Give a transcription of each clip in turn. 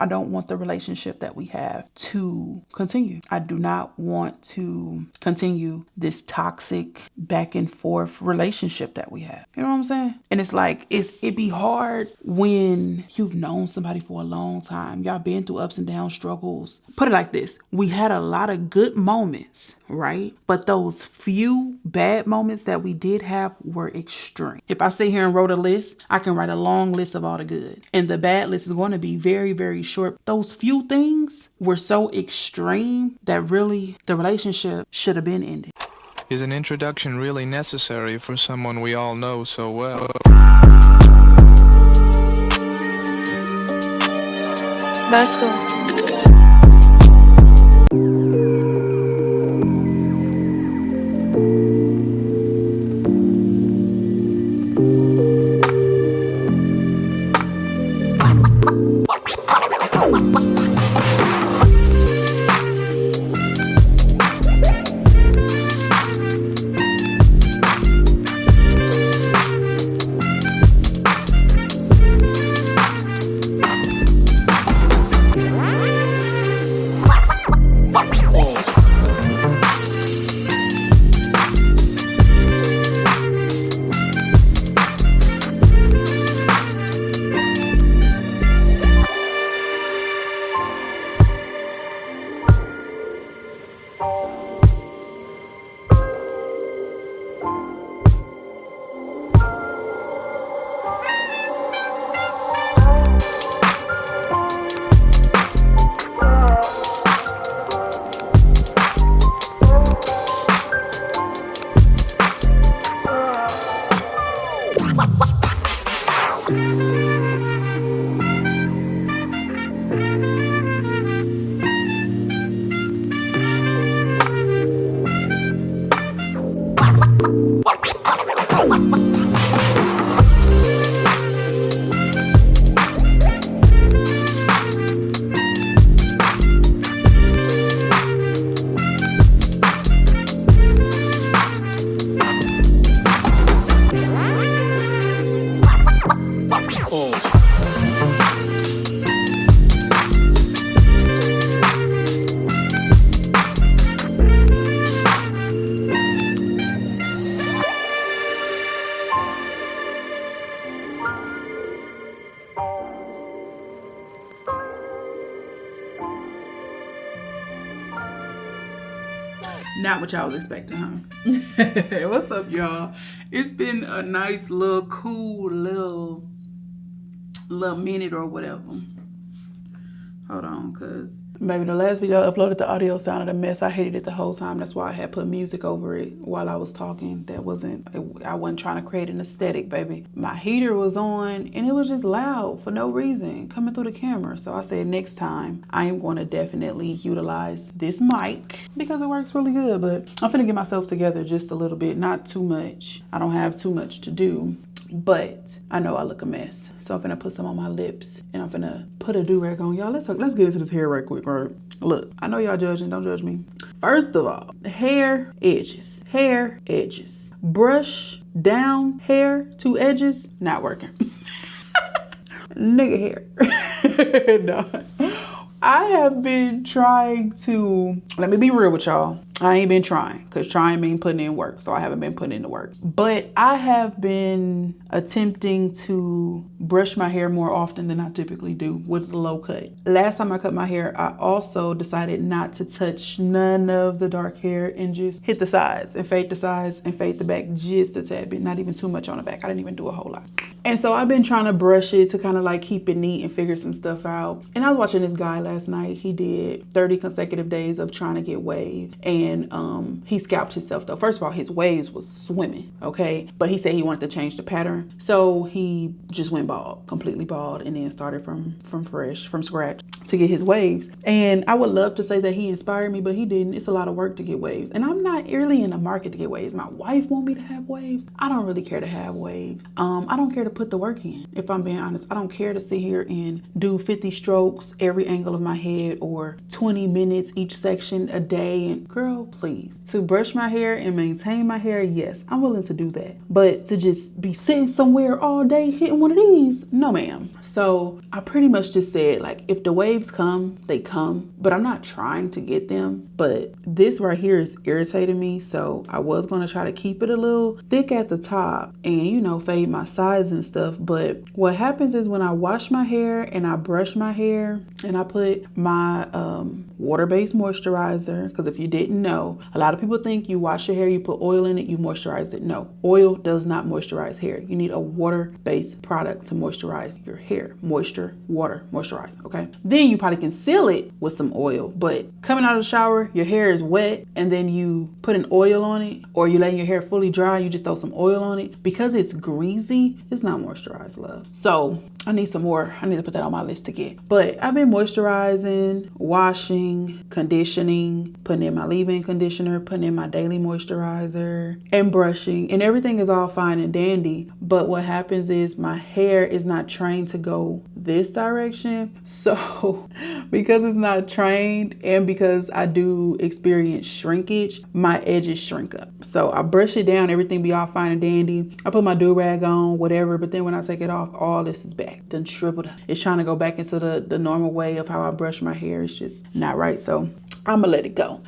I don't want the relationship that we have to continue. I do not want to continue this toxic back and forth relationship that we have. You know what I'm saying? And it's like, it be hard when you've known somebody for a long time. Y'all been through ups and downs, struggles. Put it like this. We had a lot of good moments, right? But those few bad moments that we did have were extreme. If I sit here and wrote a list, I can write a long list of all the good. And the bad list is going to be very, very short. Those few things were so extreme that really the relationship should have been ended. Is an introduction really necessary for someone we all know so well? That's all. Not what y'all was expecting, huh? What's up, y'all? It's been a nice little cool little minute or whatever. Hold on, cause maybe the last video I uploaded, the audio sounded a mess. I hated it the whole time. That's why I had put music over it while I was talking. I wasn't trying to create an aesthetic, baby. My heater was on and it was just loud for no reason coming through the camera. So I said next time I am going to definitely utilize this mic because it works really good. But I'm finna get myself together just a little bit, not too much. I don't have too much to do. But I know I look a mess. So I'm finna put some on my lips and I'm finna put a do-rag on. Y'all, let's get into this hair right quick, right? Look, I know y'all judging, don't judge me. First of all, hair edges. Hair edges. Brush down hair to edges, not working. Nigga hair. No. I have been trying to, let me be real with y'all. I ain't been trying, because trying means putting in work. So I haven't been putting in the work. But I have been attempting to brush my hair more often than I typically do with the low cut. Last time I cut my hair, I also decided not to touch none of the dark hair and just hit the sides and fade the back just a tad bit. Not even too much on the back. I didn't even do a whole lot. And so I've been trying to brush it to kind of like keep it neat and figure some stuff out. And I was watching this guy last night. He did 30 consecutive days of trying to get waves. And he scalped himself though. First of all, his waves was swimming, okay? But he said he wanted to change the pattern. So he just went bald, completely bald, and then started from scratch. to get his waves. And I would love to say that he inspired me, but he didn't. It's a lot of work to get waves. And I'm not really in the market to get waves. My wife want me to have waves. I don't really care to have waves. I don't care to put the work in. If I'm being honest, I don't care to sit here and do 50 strokes every angle of my head or 20 minutes each section a day. And girl, please. To brush my hair and maintain my hair, yes, I'm willing to do that. But to just be sitting somewhere all day hitting one of these, no ma'am. So I pretty much just said, like, if the waves come, they come, but I'm not trying to get them. But this right here is irritating me, so I was going to try to keep it a little thick at the top and, you know, fade my sides and stuff. But what happens is when I wash my hair and I brush my hair and I put my water-based moisturizer, because if you didn't know, a lot of people think you wash your hair, you put oil in it, you moisturize it. No, oil does not moisturize hair. You need a water-based product to moisturize your hair. Moisture, water, moisturize, okay? Then you probably can seal it with some oil, but coming out of the shower, your hair is wet and then you put an oil on it, or you letting your hair fully dry, you just throw some oil on it. Because it's greasy, it's not moisturized, love. So I need some more. I need to put that on my list to get. But I've been moisturizing, washing, conditioning, putting in my leave-in conditioner, putting in my daily moisturizer, and brushing, and everything is all fine and dandy. But what happens is my hair is not trained to go this direction. So because it's not trained and because I do experience shrinkage, my edges shrink up. So I brush it down, everything be all fine and dandy. I put my do-rag on, whatever, but then when I take it off, all this is back. Done shriveled. It's trying to go back into the normal way of how I brush my hair. It's just not right. So I'm gonna let it go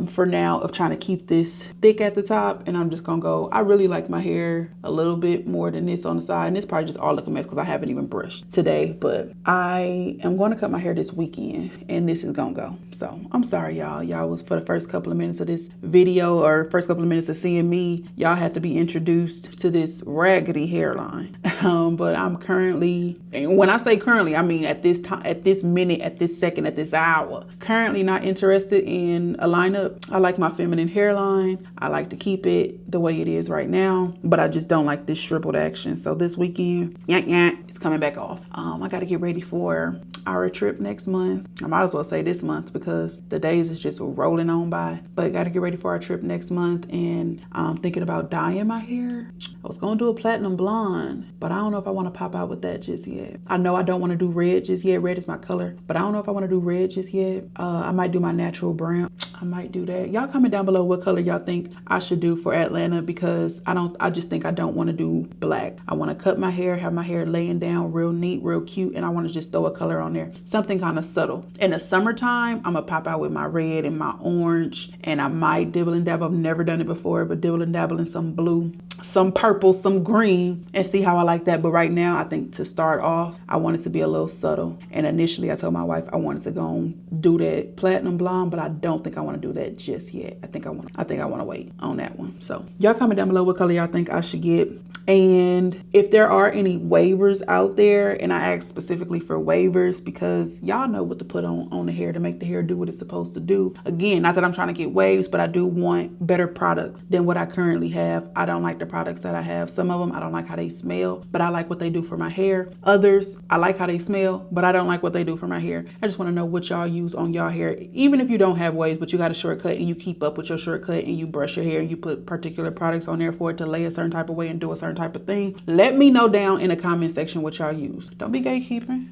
for now, of trying to keep this thick at the top, and I'm just gonna go. I really like my hair a little bit more than this on the side, and it's probably just all looking mess because I haven't even brushed today. But I am going to cut my hair this weekend, and this is gonna go. So I'm sorry, y'all was for the first couple of minutes of this video, or first couple of minutes of seeing me, y'all had to be introduced to this raggedy hairline. But I'm currently, and when I say currently, I mean at this time, at this minute, at this second, at this hour, currently not interested in a lineup. I like my feminine hairline. I like to keep it the way it is right now, but I just don't like this shriveled action. So this weekend, it's coming back off. I got to get ready for our trip next month. I might as well say this month because the days is just rolling on by, but I got to get ready for our trip next month. And I'm thinking about dyeing my hair. I was going to do a platinum blonde, but I don't know if I want to pop out with that just yet. I know I don't want to do red just yet. Red is my color, but I don't know if I want to do red just yet. I might do my natural brown. I might do that. Y'all comment down below what color y'all think I should do for Atlanta, because I just think I don't want to do black. I want to cut my hair, have my hair laying down real neat, real cute, and I want to just throw a color on there. Something kind of subtle. In the summertime, I'm going to pop out with my red and my orange, and I might dibble and dabble. I've never done it before, but dibble and dabble in some blue, some purple, some green, and see how I like that. But right now, I think to start off, I want it to be a little subtle. And initially, I told my wife I wanted to go and do that platinum blonde, but I don't think I want to do that just yet. I think I want to wait on that one. So y'all comment down below what color y'all think I should get. And if there are any waivers out there, and I asked specifically for waivers because y'all know what to put on the hair to make the hair do what it's supposed to do. Again, not that I'm trying to get waves, but I do want better products than what I currently have. I don't like the products that I have. Some of them, I don't like how they smell, but I like what they do for my hair. Others, I like how they smell, but I don't like what they do for my hair. I just want to know what y'all use on y'all hair. Even if you don't have waves, but you got a shortcut and you keep up with your shortcut and you brush your hair and you put particular products on there for it to lay a certain type of way and do a certain type of thing, let me know down in the comment section what y'all use. Don't be gatekeeping.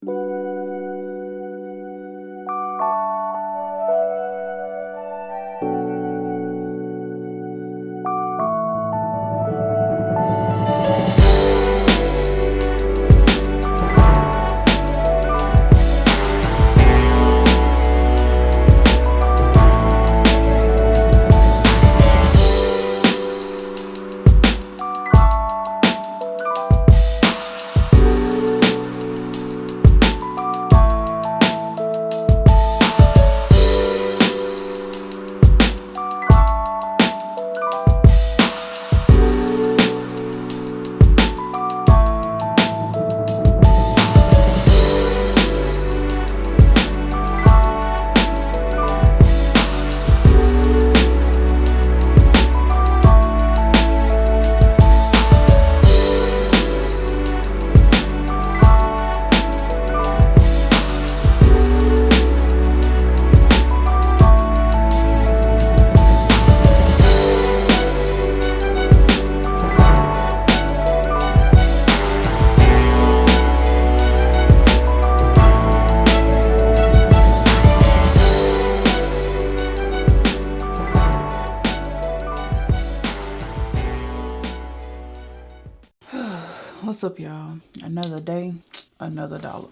What's up, y'all? Another day, another dollar.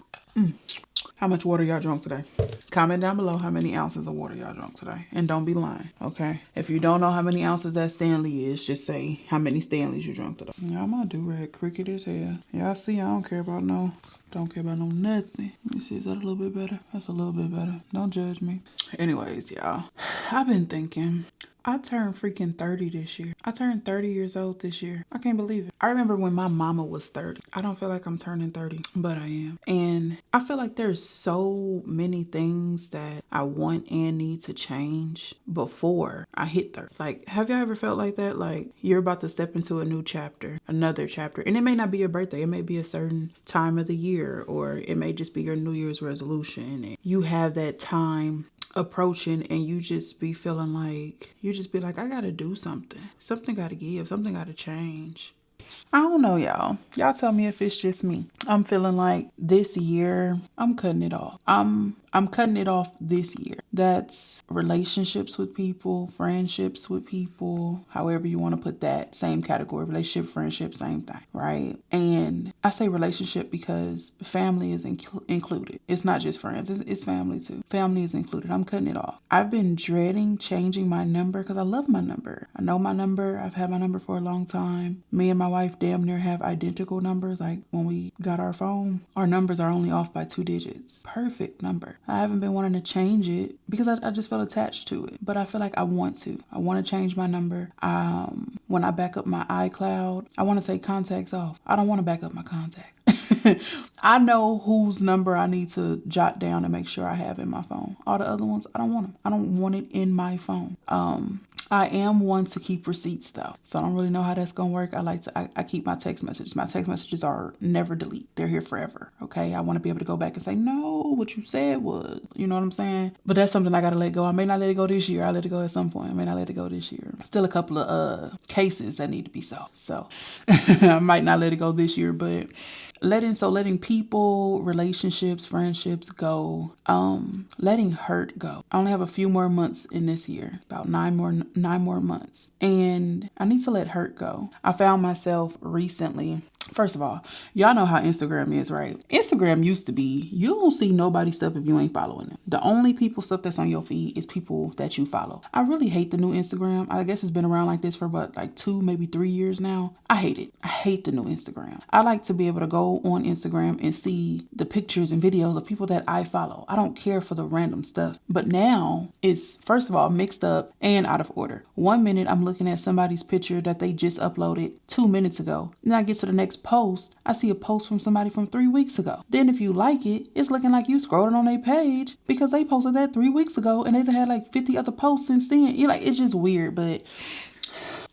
How much water y'all drunk today? Comment down below how many ounces of water y'all drunk today. And don't be lying, okay? If you don't know how many ounces that Stanley is, just say how many Stanleys you drunk today. Y'all, my do-rag cricket as hell. Y'all see, I don't care about no nothing. Let me see, is that a little bit better? That's a little bit better. Don't judge me. Anyways, y'all, I've been thinking, I turned freaking 30 this year. I turned 30 years old this year. I can't believe it. I remember when my mama was 30. I don't feel like I'm turning 30, but I am. And I feel like there's so many things that I want and need to change before I hit 30. Like, have y'all ever felt like that? Like, you're about to step into a new chapter, another chapter. And it may not be your birthday. It may be a certain time of the year, or it may just be your New Year's resolution. And you have that time approaching and you just be feeling like, I gotta do something. Something gotta give. Something gotta change. I don't know, y'all. Y'all tell me if it's just me. I'm feeling like this year, I'm cutting it off. I'm cutting it off this year. That's relationships with people, friendships with people, however you want to put that. Same category, relationship, friendship, same thing, right? And I say relationship because family is included. It's not just friends, it's family too. Family is included. I'm cutting it off. I've been dreading changing my number because I love my number. I know my number. I've had my number for a long time. Me and my wife damn near have identical numbers. Like when we got our phone, our numbers are only off by 2 digits. Perfect number. I haven't been wanting to change it because I just feel attached to it. But I feel like I want to. I want to change my number. When I back up my iCloud, I want to take contacts off. I don't want to back up my contact. I know whose number I need to jot down and make sure I have in my phone. All the other ones, I don't want them. I don't want it in my phone. I am one to keep receipts though. So I don't really know how that's going to work. I keep my text messages. My text messages are never delete. They're here forever. Okay. I want to be able to go back and say, no, what you said was, you know what I'm saying? But that's something I got to let go. I may not let it go this year. I'll let it go at some point. I may not let it go this year. Still a couple of cases that need to be solved. So I might not let it go this year, but letting people, relationships, friendships go, letting hurt go. I only have a few more months in this year, about nine more months. And I need to let hurt go. I found myself recently, first of all, y'all know how Instagram is, right? Instagram used to be, you don't see nobody's stuff if you ain't following them. The only people stuff that's on your feed is people that you follow. I really hate the new Instagram. I guess it's been around like this for what, like 2, maybe 3 years now. I hate it. I hate the new Instagram. I like to be able to go on Instagram and see the pictures and videos of people that I follow. I don't care for the random stuff. But now it's, first of all, mixed up and out of order. 1 minute I'm looking at somebody's picture that they just uploaded 2 minutes ago. Then I get to the next post, I see a post from somebody from 3 weeks ago. Then if you like it, it's looking like you scrolling on their page because they posted that 3 weeks ago and they've had like 50 other posts since then. You're like, it's just weird, but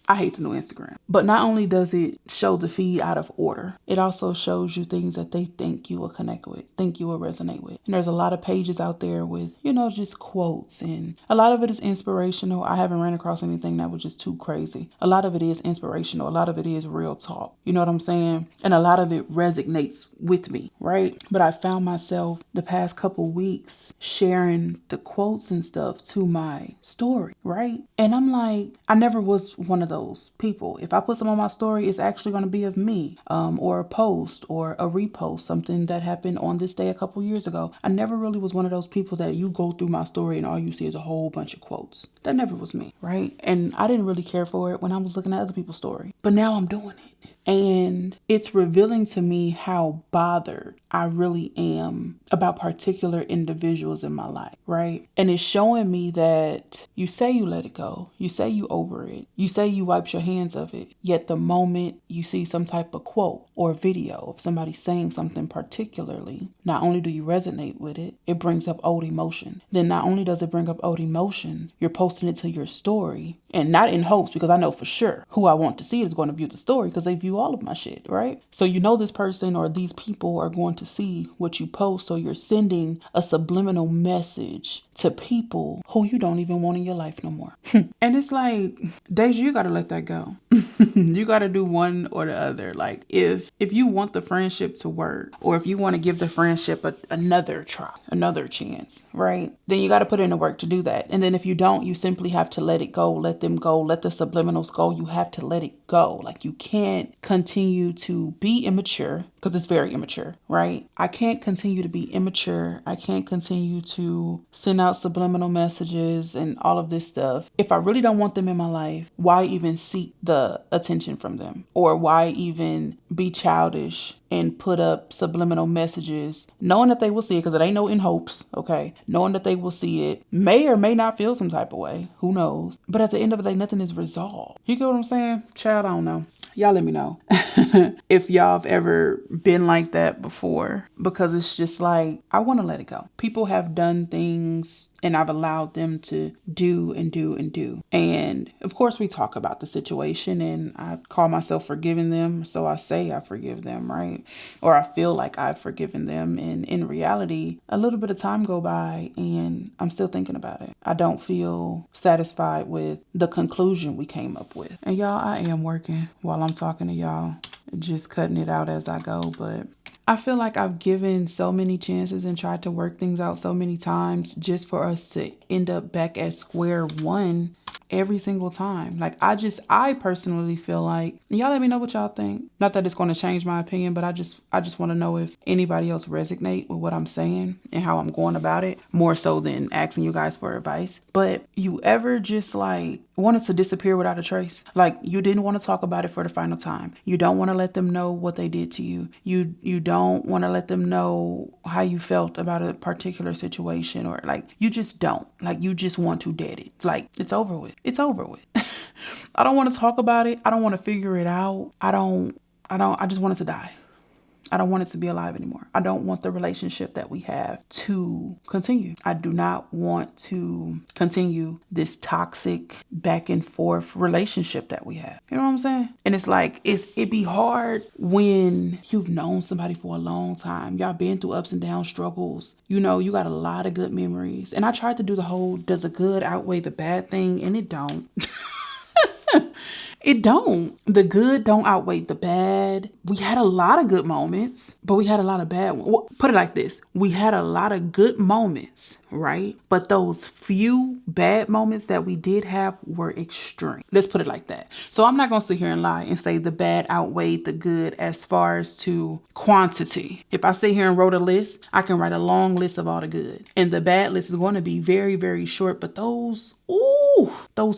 I hate the new Instagram. But not only does it show the feed out of order, it also shows you things that they think you will connect with, think you will resonate with. And there's a lot of pages out there with, just quotes, and a lot of it is inspirational. I haven't ran across anything that was just too crazy. A lot of it is inspirational. A lot of it is real talk. You know what I'm saying? And a lot of it resonates with me, right? But I found myself the past couple weeks sharing the quotes and stuff to my story, right? And I'm like, I never was one of those people. If I put some on my story, it's actually going to be of me, or a post or a repost, something that happened on this day a couple years ago. I never really was one of those people that you go through my story and all you see is a whole bunch of quotes. That never was me, right? And I didn't really care for it when I was looking at other people's story. But now I'm doing it. And it's revealing to me how bothered I really am about particular individuals in my life, right? And it's showing me that you say you let it go. You say you over it. You say you wiped your hands of it. Yet the moment you see some type of quote or video of somebody saying something particularly, not only do you resonate with it, it brings up old emotion. Then not only does it bring up old emotion, you're posting it to your story. And not in hopes, because I know for sure who I want to see is going to view the story because they view all of my shit, right? So this person or these people are going to see what you post. So you're sending a subliminal message to people who you don't even want in your life no more. And it's like, Deja, you got to let that go. You got to do one or the other. Like if you want the friendship to work, or if you want to give the friendship another try, another chance, right? Then you got to put in the work to do that. And then if you don't, you simply have to let it go, let them go, let the subliminals go. You have to let it go. Like you can't continue to be immature, because it's very immature, right? I can't continue to be immature. I can't continue to send out subliminal messages and all of this stuff. If I really don't want them in my life, why even seek the attention from them? Or why even be childish and put up subliminal messages, knowing that they will see it, because it ain't no in hopes, okay? Knowing that they will see it, may or may not feel some type of way, who knows? But at the end of the day, nothing is resolved. You get what I'm saying? Child, I don't know. Y'all let me know if y'all have ever been like that before, because it's just like, I want to let it go. People have done things and I've allowed them to do and do and do. And of course we talk about the situation and I call myself forgiving them. So I say I forgive them, right? Or I feel like I've forgiven them. And in reality, a little bit of time go by and I'm still thinking about it. I don't feel satisfied with the conclusion we came up with. And y'all, I am working while I'm talking to y'all, just cutting it out as I go. But I feel like I've given so many chances and tried to work things out so many times just for us to end up back at square one every single time. Like, I personally feel like, y'all let me know what y'all think. Not that it's going to change my opinion, but I just want to know if anybody else resonate with what I'm saying and how I'm going about it, more so than asking you guys for advice. But you ever just like wanted to disappear without a trace? Like, you didn't want to talk about it for the final time. You don't want to let them know what they did to you. You don't want to let them know how you felt about a particular situation, or like, you just don't. Like, you just want to dead it. Like, it's over with. It's over with. I don't want to talk about it. I don't want to figure it out. I just want it to die. I don't want it to be alive anymore. I don't want the relationship that we have to continue. I do not want to continue this toxic back and forth relationship that we have. You know what I'm saying? And it's like, it be hard when you've known somebody for a long time. Y'all been through ups and downs, struggles. You know, you got a lot of good memories. And I tried to do the whole, does the good outweigh the bad thing? And it don't. It don't. The good don't outweigh the bad. We had a lot of good moments, but we had a lot of bad ones. Well, put it like this. We had a lot of good moments, right? But those few bad moments that we did have were extreme. Let's put it like that. So I'm not going to sit here and lie and say the bad outweighed the good as far as to quantity. If I sit here and wrote a list, I can write a long list of all the good. And the bad list is going to be very, very short. But those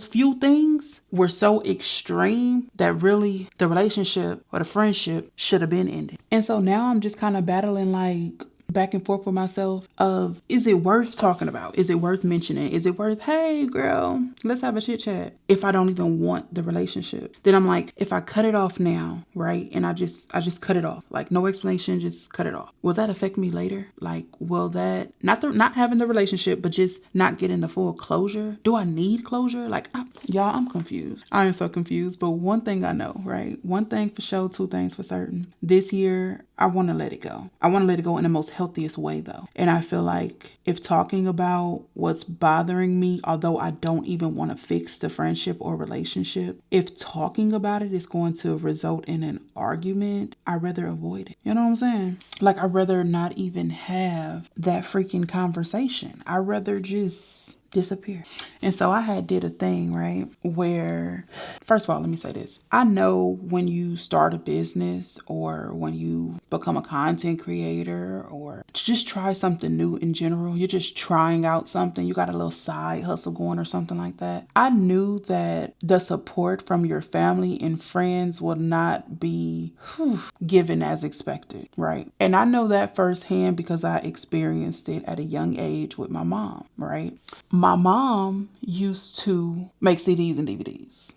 few things were so extreme that really the relationship or the friendship should have been ended. And so now I'm just kind of battling like back and forth with myself of, is it worth talking about? Is it worth mentioning? Is it worth, hey girl, let's have a chit chat? If I don't even want the relationship, then I'm like, if I cut it off now, right? And I just cut it off, like no explanation, just cut it off. Will that affect me later? Like, will that, not having the relationship, but just not getting the full closure? Do I need closure? Like, y'all, I'm confused. I am so confused. But one thing I know, right? One thing for sure, two things for certain. This year, I want to let it go. I want to let it go in the most healthiest way though. And I feel like if talking about what's bothering me, although I don't even want to fix the friendship or relationship, if talking about it is going to result in an argument, I'd rather avoid it. You know what I'm saying? Like, I'd rather not even have that freaking conversation. I'd rather just disappear. And so I had did a thing, right, where, first of all, let me say this. I know when you start a business or when you become a content creator or just try something new in general, you're just trying out something, you got a little side hustle going or something like that. I knew that the support from your family and friends would not be given as expected, right? And I know that firsthand because I experienced it at a young age with my mom, right? My mom used to make CDs and DVDs.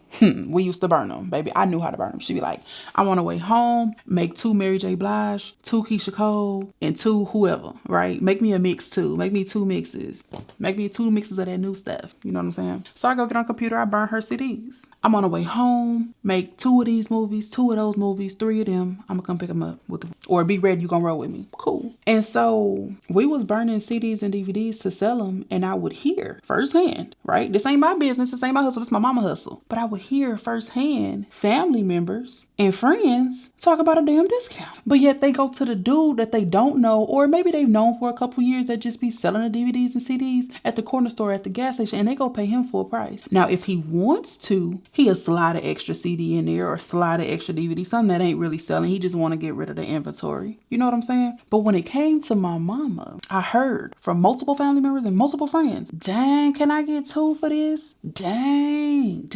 We used to burn them, baby. I knew how to burn them. She'd be like, I'm on the way home, make 2 Mary J. Blige, 2 Keisha Cole, and 2 whoever, right? Make me a mix too. Make me 2 mixes. Make me 2 mixes of that new stuff. You know what I'm saying? So I go get on the computer, I burn her CDs. I'm on the way home, make 2 of these movies, 2 of those movies, 3 of them. I'm gonna come pick them up or be ready, you gonna roll with me. Cool. And so we was burning CDs and DVDs to sell them, and I would hear hear firsthand, right? This ain't my business. This ain't my hustle. This is my mama hustle. But I would hear firsthand family members and friends talk about a damn discount. But yet they go to the dude that they don't know, or maybe they've known for a couple years, that just be selling the DVDs and CDs at the corner store, at the gas station, and they go pay him full price. Now, if he wants to, he'll slide an extra CD in there or slide an extra DVD, something that ain't really selling. He just want to get rid of the inventory. You know what I'm saying? But when it came to my mama, I heard from multiple family members and multiple friends, dang, can I get 2 for this? Dang.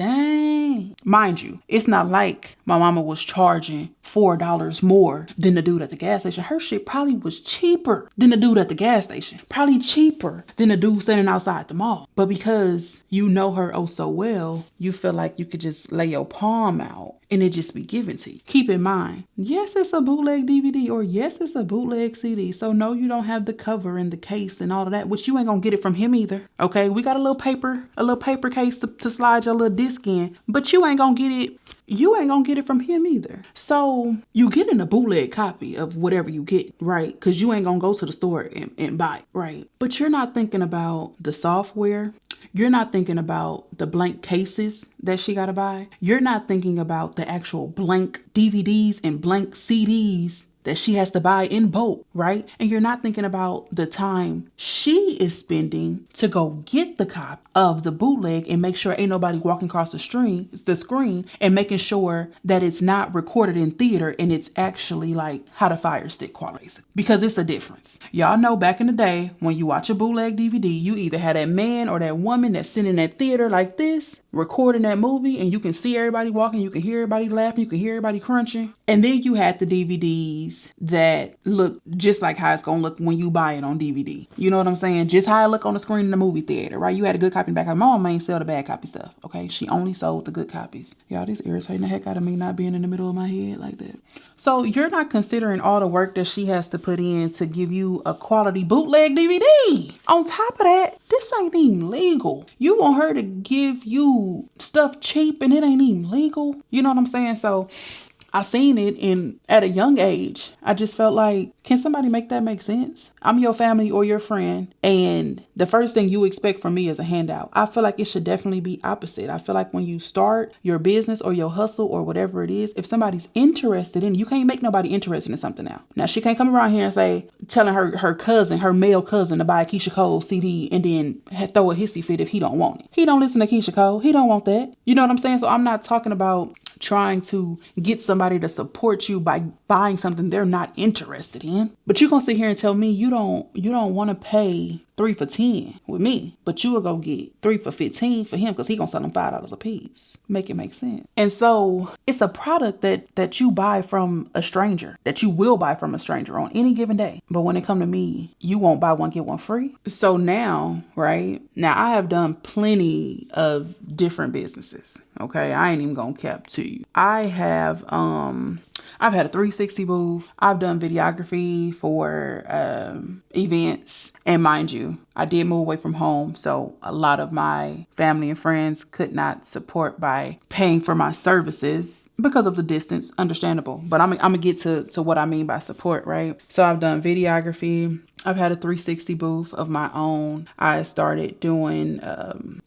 Mind you, it's not like my mama was charging $4 more than the dude at the gas station. Her shit probably was cheaper than the dude at the gas station. Probably cheaper than the dude standing outside the mall. But because you know her oh so well, you feel like you could just lay your palm out and it just be given to you. Keep in mind, yes, it's a bootleg DVD, or yes, it's a bootleg CD. So no, you don't have the cover and the case and all of that, which you ain't gonna get it from him either. Okay, we got a little paper case to slide your little disc in, but you ain't gonna get it. You ain't gonna get it from him either. So you getting a bootleg copy of whatever you get, right? Because you ain't gonna go to the store and buy it, right? But you're not thinking about the software. You're not thinking about the blank cases that she got to buy. You're not thinking about the actual blank DVDs and blank CDs that she has to buy in bulk, right? And you're not thinking about the time she is spending to go get the copy of the bootleg and make sure ain't nobody walking across the screen and making sure that it's not recorded in theater and it's actually like how to fire stick quality. Because it's a difference. Y'all know back in the day when you watch a bootleg DVD, you either had that man or that woman that's sitting in that theater like this, recording that movie, and you can see everybody walking, you can hear everybody laughing, you can hear everybody crunching. And then you had the DVDs that look just like how it's gonna look when you buy it on DVD. You know what I'm saying? Just how it look on the screen in the movie theater, right? You had a good copy in the back. My mom ain't sell the bad copy stuff, okay? She only sold the good copies. Y'all, this irritating the heck out of me not being in the middle of my head like that. So you're not considering all the work that she has to put in to give you a quality bootleg DVD. On top of that, this ain't even legal. You want her to give you stuff cheap and it ain't even legal. You know what I'm saying? So I seen it at a young age. I just felt like, can somebody make that make sense? I'm your family or your friend, and the first thing you expect from me is a handout. I feel like it should definitely be opposite. I feel like when you start your business or your hustle or whatever it is, if somebody's interested in, you can't make nobody interested in something now. Now, she can't come around here and say, telling her male cousin to buy a Keisha Cole CD and then throw a hissy fit if he don't want it. He don't listen to Keisha Cole. He don't want that. You know what I'm saying? So I'm not talking about trying to get somebody to support you by buying something they're not interested in. But you're gonna sit here and tell me you don't want to pay 3 for $10 with me, but you will go get 3 for $15 for him because he gonna sell them $5 a piece. Make it make sense. And so it's a product that you buy from a stranger, that you will buy from a stranger on any given day. But when it come to me, you won't buy one, get one free. So now, right? Now I have done plenty of different businesses. Okay. I ain't even gonna cap to you. I've had a 360 booth. I've done videography for events. And mind you, I did move away from home. So a lot of my family and friends could not support by paying for my services because of the distance. Understandable. But I'm going to get to what I mean by support, right? So I've done videography. I've had a 360 booth of my own. I started doing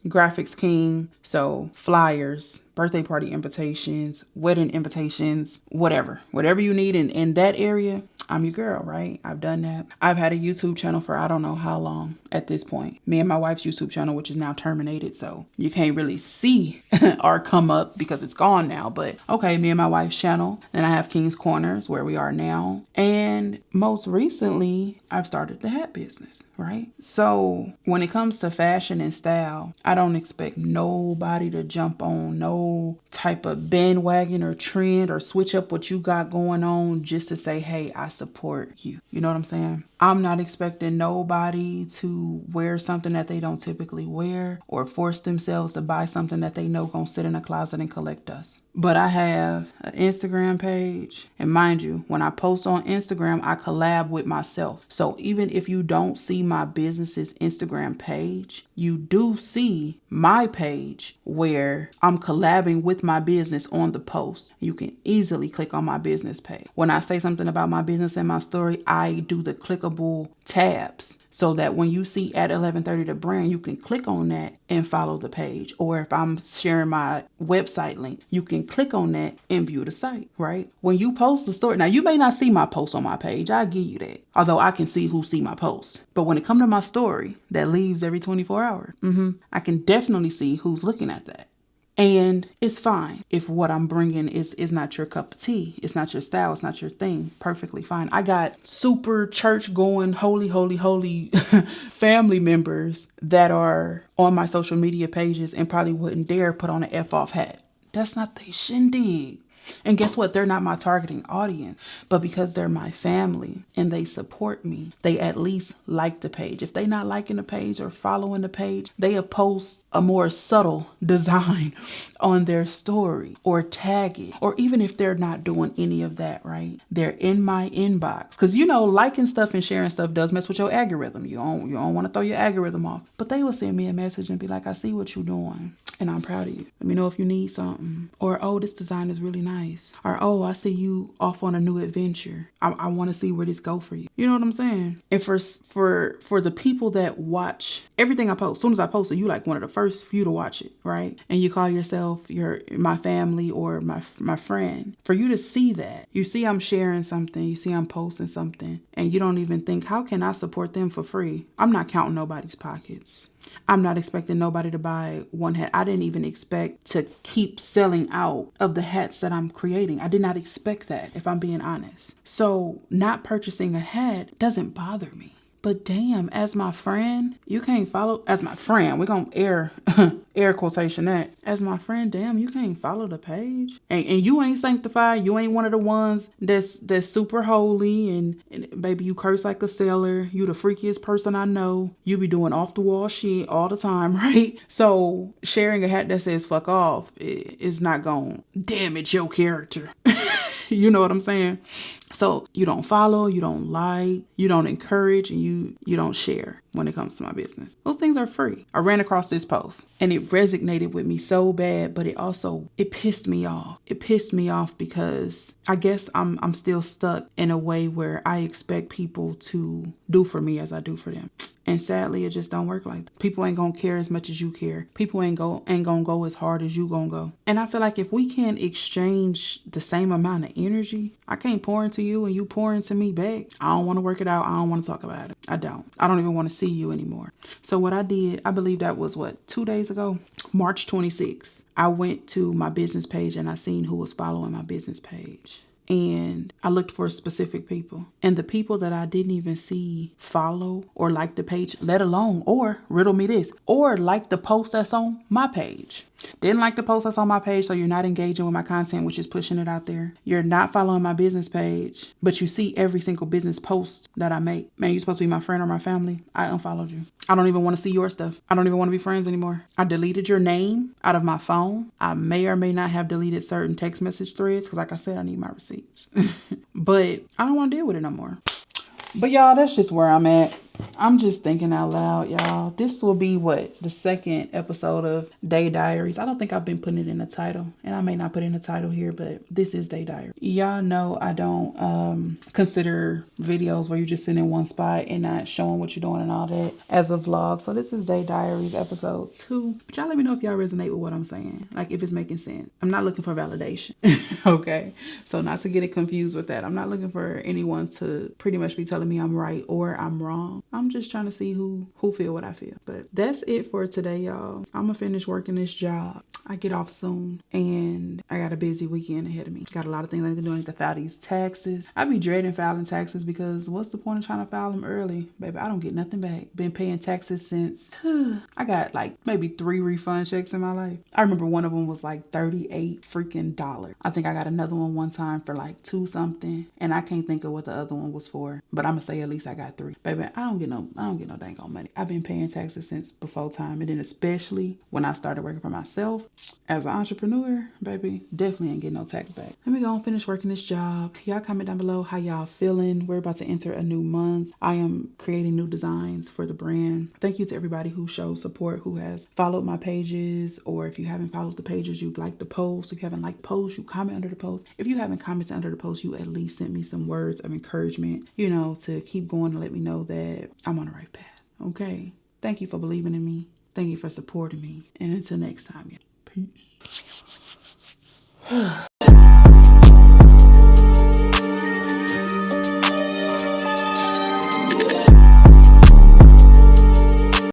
graphics king, so flyers, birthday party invitations, wedding invitations, whatever you need in that area. I'm your girl, right? I've done that. I've had a YouTube channel for I don't know how long at this point. Me and my wife's YouTube channel, which is now terminated, so you can't really see or come up because it's gone now. But okay, me and my wife's channel. Then I have King's Corners, where we are now. And most recently, I've started the hat business, right? So when it comes to fashion and style, I don't expect nobody to jump on no type of bandwagon or trend or switch up what you got going on just to say, hey, I support you. You know what I'm saying? I'm not expecting nobody to wear something that they don't typically wear or force themselves to buy something that they know gonna sit in a closet and collect dust. But I have an Instagram page. And mind you, when I post on Instagram, I collab with myself. So even if you don't see my business's Instagram page, you do see my page where I'm collabing with my business on the post. You can easily click on my business page. When I say something about my business, business in my story, I do the clickable tabs so that when you see at 11:30 the brand, you can click on that and follow the page. Or if I'm sharing my website link, you can click on that and view the site, right? When you post the story, now you may not see my post on my page. I give you that. Although I can see who see my post. But when it comes to my story that leaves every 24 hours, I can definitely see who's looking at that. And it's fine if what I'm bringing is not your cup of tea. It's not your style. It's not your thing. Perfectly fine. I got super church going, holy family members that are on my social media pages and probably wouldn't dare put on an F off hat. That's not their shindig. And guess what? They're not my targeting audience, but because they're my family and they support me, they at least like the page. If they not liking the page or following the page, they'll post a more subtle design on their story or tag it. Or even if they're not doing any of that, right? They're in my inbox. Because liking stuff and sharing stuff does mess with your algorithm. You don't want to throw your algorithm off. But they will send me a message and be like, I see what you're doing. And I'm proud of you. Let me know if you need something. Or, oh, this design is really nice. Or, oh, I see you off on a new adventure. I want to see where this go for you. You know what I'm saying? And for the people that watch everything I post, as soon as I post it, you like one of the first few to watch it, right? And you call yourself my family or my friend. For you to see that, you see I'm sharing something, you see I'm posting something, and you don't even think, how can I support them for free? I'm not counting nobody's pockets. I'm not expecting nobody to buy one hat. I didn't even expect to keep selling out of the hats that I'm creating. I did not expect that, if I'm being honest. So not purchasing a hat doesn't bother me. But damn, as my friend, you can't follow. As my friend, we're going to air quotation that. As my friend, damn, you can't follow the page. And you ain't sanctified. You ain't one of the ones that's super holy. And baby, you curse like a sailor. You the freakiest person I know. You be doing off the wall shit all the time, right? So sharing a hat that says fuck off is not going to damage your character. You know what I'm saying? So you don't follow, you don't like, you don't encourage, and you don't share when it comes to my business. Those things are free. I ran across this post and it resonated with me so bad, but it pissed me off. It pissed me off because I guess I'm still stuck in a way where I expect people to do for me as I do for them. And sadly, it just don't work like that. People ain't gonna care as much as you care. People ain't gonna go as hard as you gonna go. And I feel like if we can't exchange the same amount of energy, I can't pour into you and you pour into me back. I don't want to work it out. I don't want to talk about it. I don't even want to see you anymore. So what I did, I believe that was 2 days ago, March 26th. I went to my business page and I seen who was following my business page. And I looked for specific people. And the people that I didn't even see follow or like the page, let alone, or riddle me this, or like the post that's on my page. Didn't like the post that's on my page, so you're not engaging with my content, which is pushing it out there. You're not following my business page, but you see every single business post that I make. Man, you're supposed to be my friend or my family. I unfollowed you. I don't even want to see your stuff. I don't even want to be friends anymore. I deleted your name out of my phone. I may or may not have deleted certain text message threads because, like I said, I need my receipts. But I don't want to deal with it no more. But y'all, that's just where I'm at. I'm just thinking out loud, y'all. This will be the second episode of Day Diaries. I don't think I've been putting it in the title, and I may not put it in the title here, but this is Day Diary. Y'all know I don't consider videos where you just sit in one spot and not showing what you're doing and all that as a vlog. So this is Day Diaries episode 2. But y'all let me know if y'all resonate with what I'm saying, like if it's making sense. I'm not looking for validation. Okay, so not to get it confused with that. I'm not looking for anyone to pretty much be telling me I'm right or I'm wrong. I'm just trying to see who feel what I feel. But that's it for today, y'all. I'm gonna finish working this job. I get off soon and I got a busy weekend ahead of me. Got a lot of things I need to do. I need to file these taxes. I be dreading filing taxes because what's the point of trying to file them early? Baby, I don't get nothing back. Been paying taxes since I got like maybe 3 refund checks in my life. I remember one of them was like $38 freaking dollars. I think I got another one time for like 2 something, and I can't think of what the other one was for, but I'm gonna say at least I got 3. Baby, I don't get no dang on money. I've been paying taxes since before time, and then especially when I started working for myself, as an entrepreneur, baby, definitely ain't getting no tax back. Let me go and finish working this job. Y'all comment down below how y'all feeling. We're about to enter a new month. I am creating new designs for the brand. Thank you to everybody who showed support, who has followed my pages, or if you haven't followed the pages, you've liked the post. If you haven't liked the post, you comment under the post. If you haven't commented under the post, you at least sent me some words of encouragement, you know, to keep going and let me know that I'm on the right path. Okay. Thank you for believing in me. Thank you for supporting me. And until next time, yeah. Peace.